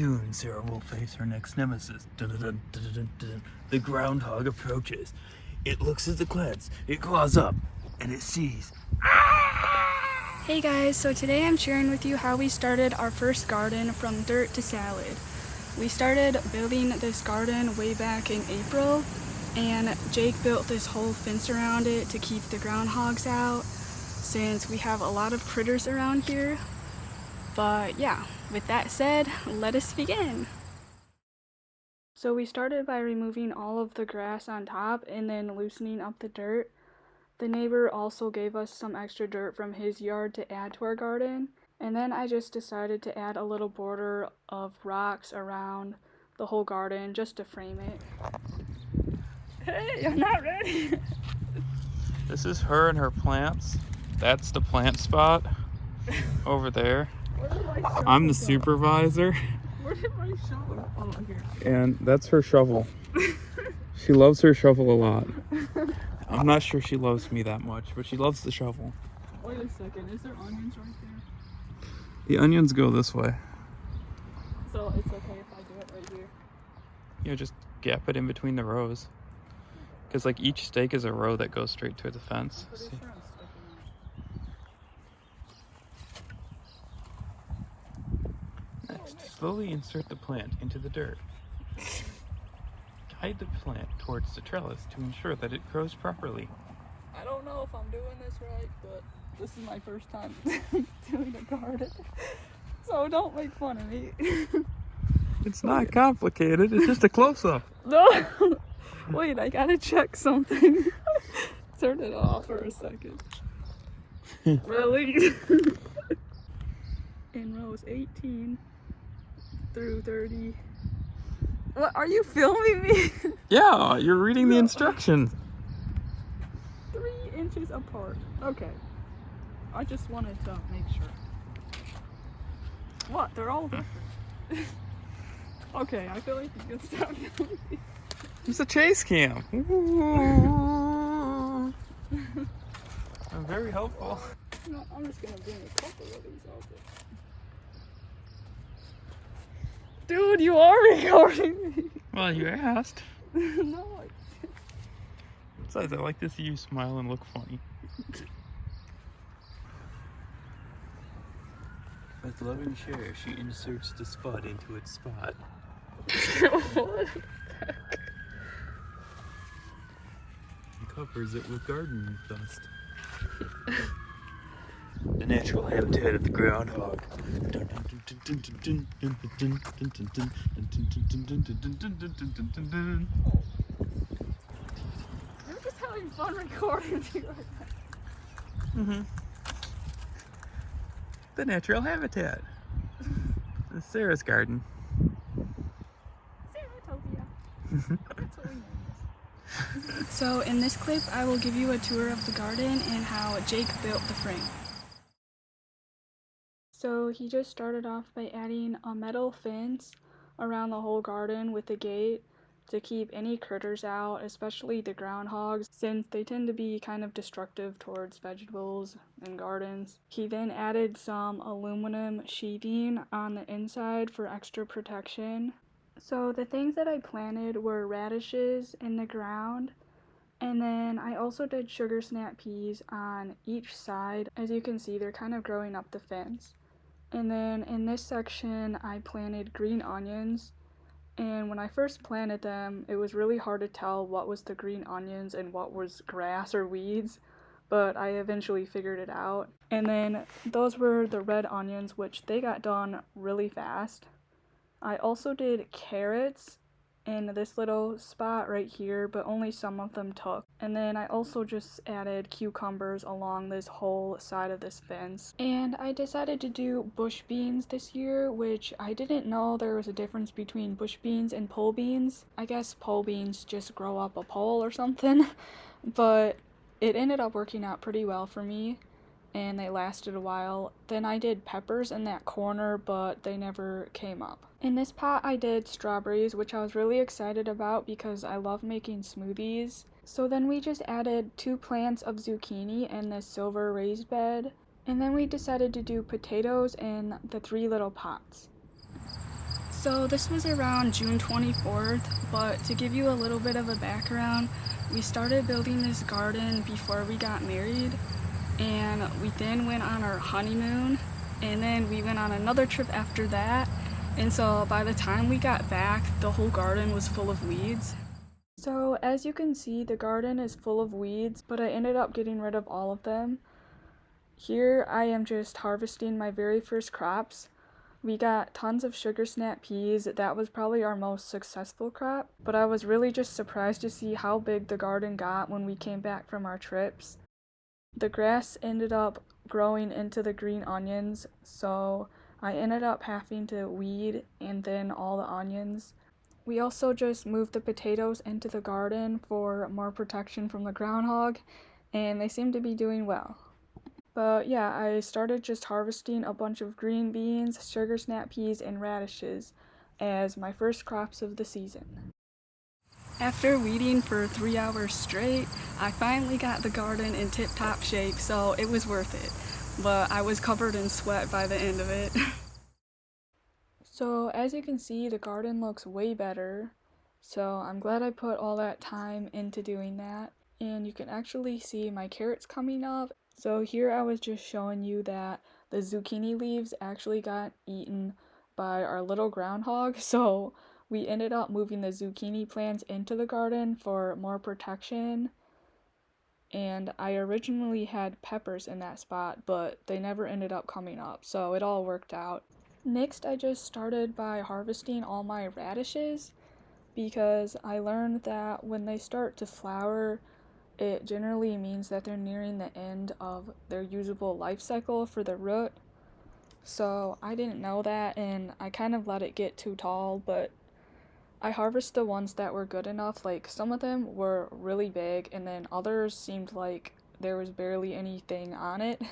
Soon, Sarah will face her next nemesis. Dun-dun-dun, dun-dun-dun-dun. The groundhog approaches. It looks at the clans, it claws up, and it sees. Hey guys, so today I'm sharing with you how we started our first garden from dirt to salad. We started building this garden way back in April, and Jake built this whole fence around it to keep the groundhogs out, since we have a lot of critters around here. But yeah, with that said, let us begin. So we started by removing all of the grass on top and then loosening up the dirt. The neighbor also gave us some extra dirt from his yard to add to our garden, and then I just decided to add a little border of rocks around the whole garden just to frame it. Hey, I'm not ready! This is her and her plants. That's the plant spot over there. I'm the supervisor. Where did my shovel? Oh, here. And that's her shovel. She loves her shovel a lot. I'm not sure she loves me that much, but she loves the shovel. Wait a second, is there onions right there? The onions go this way. So it's okay if I do it right here? You know, just gap it in between the rows. Because like each stake is a row that goes straight to the fence. I'm pretty sure I'm sticking it. Next, slowly insert the plant into the dirt. Guide the plant towards the trellis to ensure that it grows properly. I don't know if I'm doing this right, but this is my first time doing a garden. So don't make fun of me. It's not complicated, it's just a close-up. No! Wait, I gotta check something. Turn it off for a second. Really? In rows 18 through 30. What, are you filming me? Yeah, you're reading the instructions. 3 inches apart. Okay. I just wanted to make sure. What? They're all different. Okay, I feel like you can stop filming me. It's a chase cam. I'm very helpful. No, I'm just gonna bring a couple of these out there. Dude, you are recording me. Well, you asked. No, Besides, I like to see you smile and look funny. With loving share, she inserts the spot into its spot. What? And covers it with garden dust. The natural habitat of the groundhog. You're just having fun recording me right now. The natural habitat. This is Sarah's garden. Sarah-topia. That's what we name this. So in this clip, I will give you a tour of the garden and how Jake built the frame. So he just started off by adding a metal fence around the whole garden with a gate to keep any critters out, especially the groundhogs, since they tend to be kind of destructive towards vegetables and gardens. He then added some aluminum sheathing on the inside for extra protection. So the things that I planted were radishes in the ground, and then I also did sugar snap peas on each side. As you can see, they're kind of growing up the fence. And then in this section, I planted green onions. And when I first planted them, it was really hard to tell what was the green onions and what was grass or weeds, but I eventually figured it out. And then those were the red onions, which they got done really fast. I also did carrots in this little spot right here, but only some of them took. And then I also just added cucumbers along this whole side of this fence. And I decided to do bush beans this year, which I didn't know there was a difference between bush beans and pole beans. I guess pole beans just grow up a pole or something, but it ended up working out pretty well for me, and they lasted a while. Then I did peppers in that corner, but they never came up. In this pot I did strawberries, which I was really excited about because I love making smoothies. So then we just added 2 plants of zucchini in this silver raised bed, and then we decided to do potatoes in the 3 little pots. So this was around June 24th, but to give you a little bit of a background, we started building this garden before we got married, and we then went on our honeymoon, and then we went on another trip after that, and so by the time we got back, the whole garden was full of weeds. So as you can see, the garden is full of weeds, but I ended up getting rid of all of them. Here I am just harvesting my very first crops. We got tons of sugar snap peas. That was probably our most successful crop, but I was really just surprised to see how big the garden got when we came back from our trips. The grass ended up growing into the green onions, so I ended up having to weed and thin all the onions. We also just moved the potatoes into the garden for more protection from the groundhog, and they seem to be doing well. But yeah, I started just harvesting a bunch of green beans, sugar snap peas, and radishes as my first crops of the season. After weeding for 3 hours straight, I finally got the garden in tip-top shape, so it was worth it. But I was covered in sweat by the end of it. So as you can see, the garden looks way better. So I'm glad I put all that time into doing that. And you can actually see my carrots coming up. So here I was just showing you that the zucchini leaves actually got eaten by our little groundhog. So we ended up moving the zucchini plants into the garden for more protection. And I originally had peppers in that spot, but they never ended up coming up. So it all worked out. Next, I just started by harvesting all my radishes because I learned that when they start to flower, it generally means that they're nearing the end of their usable life cycle for the root. So I didn't know that, and I kind of let it get too tall, but I harvested the ones that were good enough. Like, some of them were really big, and then others seemed like there was barely anything on it.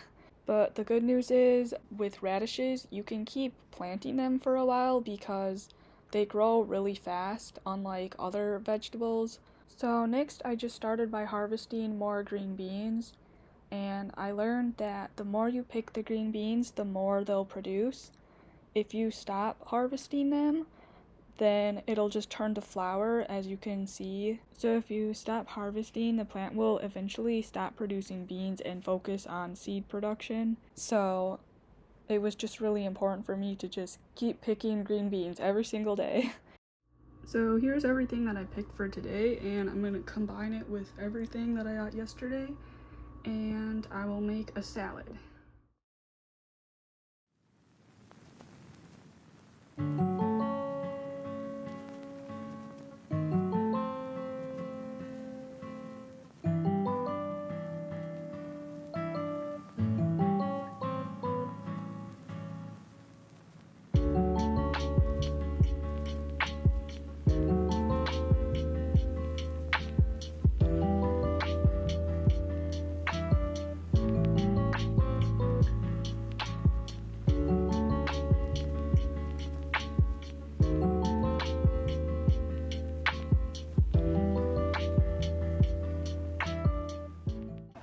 But the good news is, with radishes, you can keep planting them for a while because they grow really fast, unlike other vegetables. So next, I just started by harvesting more green beans, and I learned that the more you pick the green beans, the more they'll produce. If you stop harvesting them, then it'll just turn to flower, as you can see. So if you stop harvesting, the plant will eventually stop producing beans and focus on seed production. So it was just really important for me to just keep picking green beans every single day. So here's everything that I picked for today, and I'm gonna combine it with everything that I got yesterday, and I will make a salad.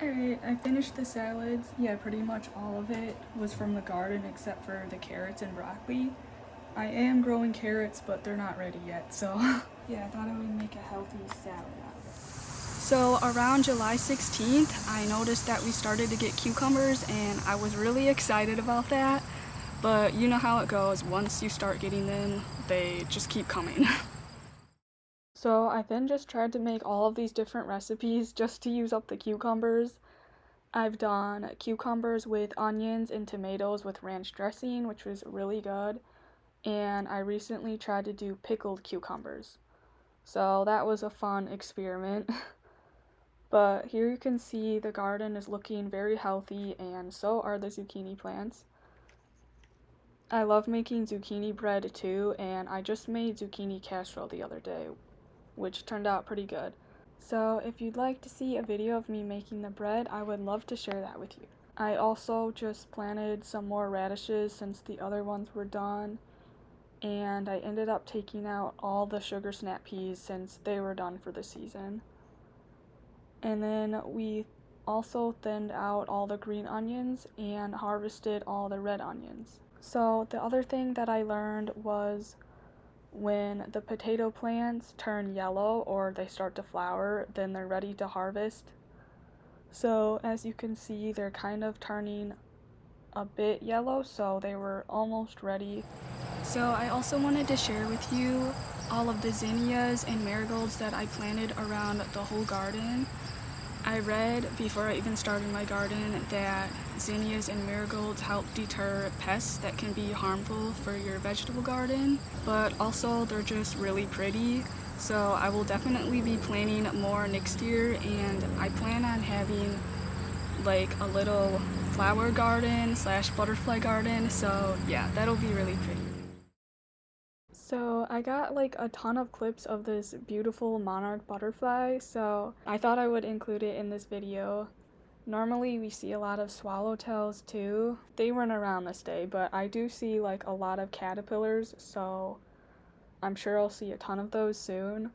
Alright, I finished the salads. Yeah, pretty much all of it was from the garden except for the carrots and broccoli. I am growing carrots, but they're not ready yet, so yeah, I thought I would make a healthy salad out of it. So around July 16th, I noticed that we started to get cucumbers, and I was really excited about that. But you know how it goes, once you start getting them, they just keep coming. So I then just tried to make all of these different recipes just to use up the cucumbers. I've done cucumbers with onions and tomatoes with ranch dressing, which was really good. And I recently tried to do pickled cucumbers. So that was a fun experiment. But here you can see the garden is looking very healthy, and so are the zucchini plants. I love making zucchini bread too, and I just made zucchini casserole the other day, which turned out pretty good. So if you'd like to see a video of me making the bread, I would love to share that with you. I also just planted some more radishes since the other ones were done, and I ended up taking out all the sugar snap peas since they were done for the season. And then we also thinned out all the green onions and harvested all the red onions. So the other thing that I learned was when the potato plants turn yellow or they start to flower, then they're ready to harvest. So as you can see, they're kind of turning a bit yellow, so they were almost ready. So I also wanted to share with you all of the zinnias and marigolds that I planted around the whole garden. I read before I even started my garden that zinnias and marigolds help deter pests that can be harmful for your vegetable garden, but also they're just really pretty. So I will definitely be planting more next year, and I plan on having like a little flower garden / butterfly garden, so yeah, that'll be really pretty. So I got like a ton of clips of this beautiful monarch butterfly, so I thought I would include it in this video. Normally we see a lot of swallowtails too. They weren't around this day, but I do see like a lot of caterpillars, so I'm sure I'll see a ton of those soon.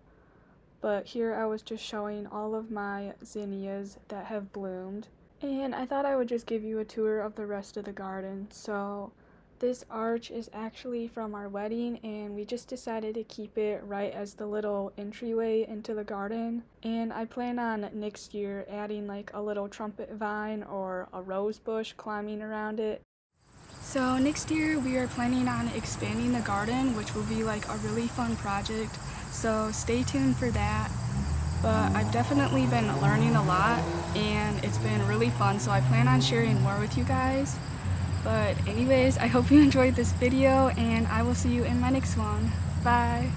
But here I was just showing all of my zinnias that have bloomed, and I thought I would just give you a tour of the rest of the garden. So this arch is actually from our wedding, and we just decided to keep it right as the little entryway into the garden. And I plan on next year adding like a little trumpet vine or a rose bush climbing around it. So next year we are planning on expanding the garden, which will be like a really fun project. So stay tuned for that. But I've definitely been learning a lot, and it's been really fun, so I plan on sharing more with you guys. But anyways, I hope you enjoyed this video, and I will see you in my next one. Bye!